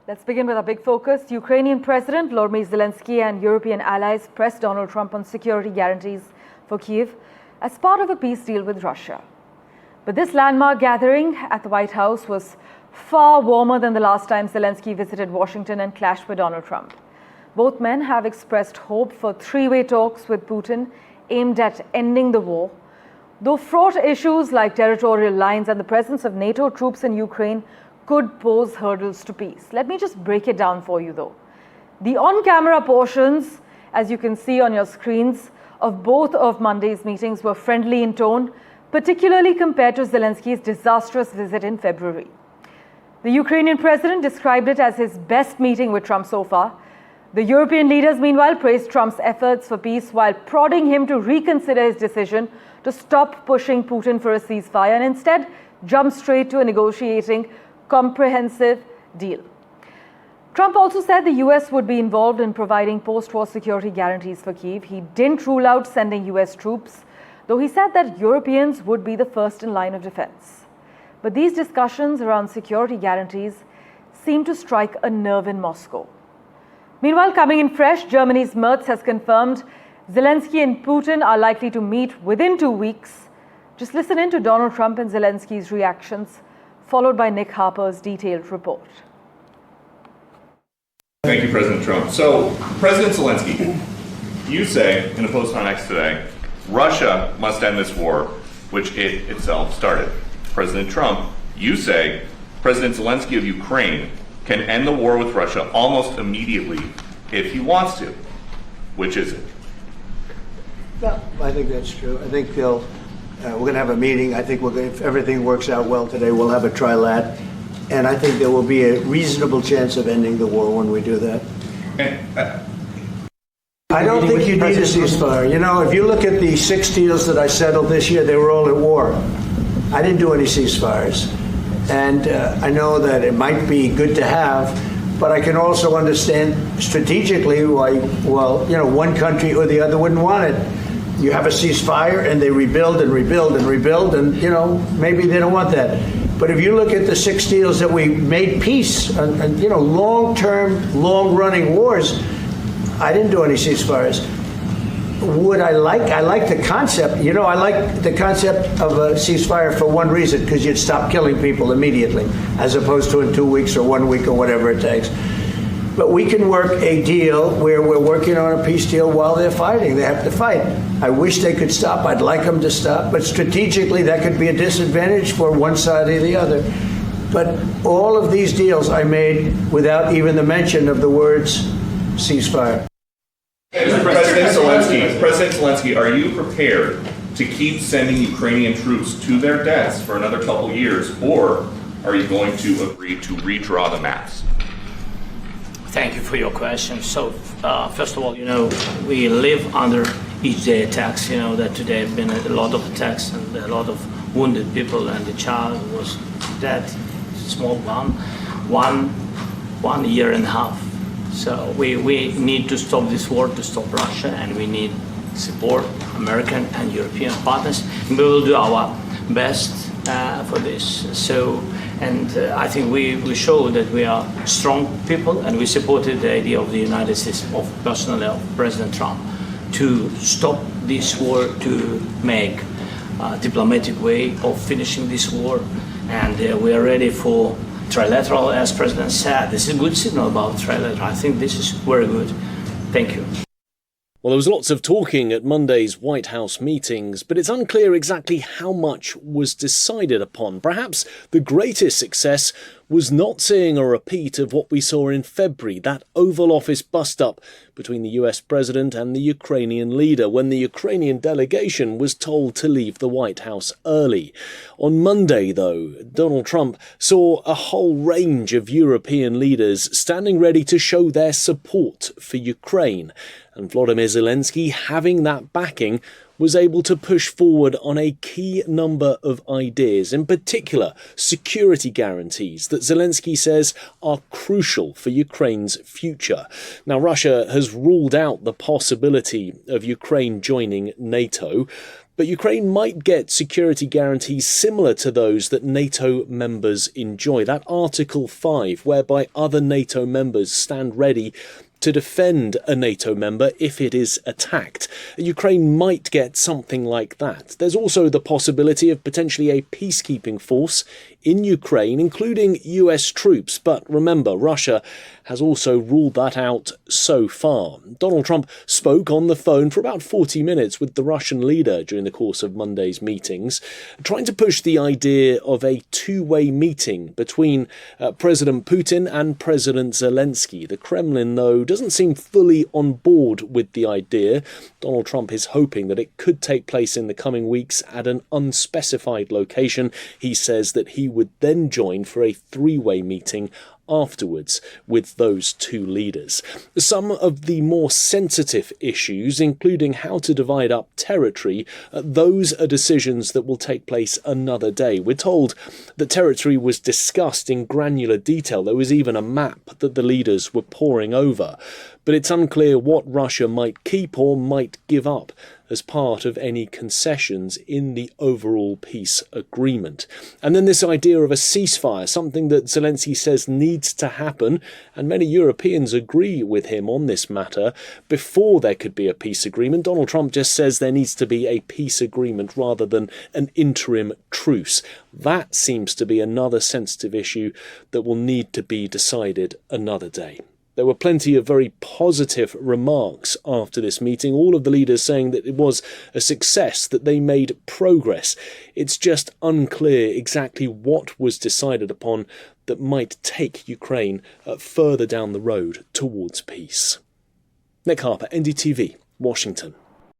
Let's begin with our big focus. Ukrainian President Volodymyr Zelenskyy and European allies pressed Donald Trump on security guarantees for Kyiv as part of a peace deal with Russia. But this landmark gathering at the White House was far warmer than the last time Zelenskyy visited Washington and clashed with Donald Trump. Both men have expressed hope for three-way talks with Putin aimed at ending the war, though fraught issues like territorial lines and the presence of NATO troops in Ukraine could pose hurdles to peace. Let me just break it down for you though. The on-camera portions, as you can see on your screens, of both of Monday's meetings were friendly in tone, particularly compared to Zelenskyy's disastrous visit in February. The Ukrainian president described it as his best meeting with Trump so far. The European leaders, meanwhile, praised Trump's efforts for peace while prodding him to reconsider his decision to stop pushing Putin for a ceasefire and instead jump straight to a negotiating comprehensive deal. Trump also said the US would be involved in providing post-war security guarantees for Kyiv. He didn't rule out sending US troops, though he said that Europeans would be the first in line of defense. But these discussions around security guarantees seem to strike a nerve in Moscow. Meanwhile, coming in fresh, Germany's Merz has confirmed Zelenskyy and Putin are likely to meet within 2 weeks. Just listen in to Donald Trump and Zelenskyy's reactions, followed by Nick Harper's detailed report. Thank you, President Trump. So, President Zelenskyy, you say in a post on X today, Russia must end this war, which it itself started. President Trump, you say President Zelenskyy of Ukraine can end the war with Russia almost immediately if he wants to. Which is it? Yeah, I think that's true. I think we're going to have a meeting. I think if everything works out well today, we'll have a trilat. And I think there will be a reasonable chance of ending the war when we do that. I don't think you need a ceasefire. You know, if you look at the 6 deals that I settled this year, they were all at war. I didn't do any ceasefires. And I know that it might be good to have, but I can also understand strategically why, well, you know, one country or the other wouldn't want it. You have a ceasefire and they rebuild and rebuild and rebuild, and, you know, maybe they don't want that. But if you look at the 6 deals that we made peace and you know, long-term, long-running wars, I didn't do any ceasefires. Would I like the concept, you know, I like the concept of a ceasefire for one reason, because you'd stop killing people immediately, as opposed to in 2 weeks or 1 week or whatever it takes. But we can work a deal where we're working on a peace deal while they're fighting. They have to fight. I wish they could stop. I'd like them to stop. But strategically, that could be a disadvantage for one side or the other. But all of these deals I made without even the mention of the words ceasefire. President Zelenskyy, are you prepared to keep sending Ukrainian troops to their deaths for another couple years, or are you going to agree to redraw the maps? Thank you for your question. So, first of all, you know, we live under each day attacks. You know that today have been a lot of attacks and a lot of wounded people, and the child was dead, small one year and a half. So we need to stop this war, to stop Russia, and we need support, American and European partners. And we will do our best for this. So, and I think we show that we are strong people, and we supported the idea of the United States, of personally of President Trump, to stop this war, to make a diplomatic way of finishing this war. And we are ready for trilateral, as President said. This is a good signal about trilateral. I think this is very good. Thank you. Well, there was lots of talking at Monday's White House meetings, but it's unclear exactly how much was decided upon. Perhaps the greatest success was not seeing a repeat of what we saw in February, that Oval Office bust-up between the US president and the Ukrainian leader, when the Ukrainian delegation was told to leave the White House early. On Monday, though, Donald Trump saw a whole range of European leaders standing ready to show their support for Ukraine, and Volodymyr Zelenskyy, having that backing, was able to push forward on a key number of ideas, in particular security guarantees that Zelenskyy says are crucial for Ukraine's future. Now, Russia has ruled out the possibility of Ukraine joining NATO, But Ukraine might get security guarantees similar to those that NATO members enjoy. That Article 5, whereby other NATO members stand ready to defend a NATO member if it is attacked. Ukraine might get something like that. There's also the possibility of potentially a peacekeeping force in Ukraine, including US troops. But remember, Russia has also ruled that out so far. Donald Trump spoke on the phone for about 40 minutes with the Russian leader during the course of Monday's meetings, trying to push the idea of a two-way meeting between President Putin and President Zelenskyy. The Kremlin, though, doesn't seem fully on board with the idea. Donald Trump is hoping that it could take place in the coming weeks at an unspecified location. He says that he would then join for a three-way meeting afterwards with those two leaders. Some of the more sensitive issues, including how to divide up territory, those are decisions that will take place another day. We're told that territory was discussed in granular detail. There was even a map that the leaders were poring over. But it's unclear what Russia might keep or might give up as part of any concessions in the overall peace agreement. And then this idea of a ceasefire, something that Zelenskyy says needs to happen, and many Europeans agree with him on this matter, before there could be a peace agreement. Donald Trump just says there needs to be a peace agreement rather than an interim truce. That seems to be another sensitive issue that will need to be decided another day. There were plenty of very positive remarks after this meeting, all of the leaders saying that it was a success, that they made progress. It's just unclear exactly what was decided upon that might take Ukraine further down the road towards peace. Nick Harper, NDTV, Washington.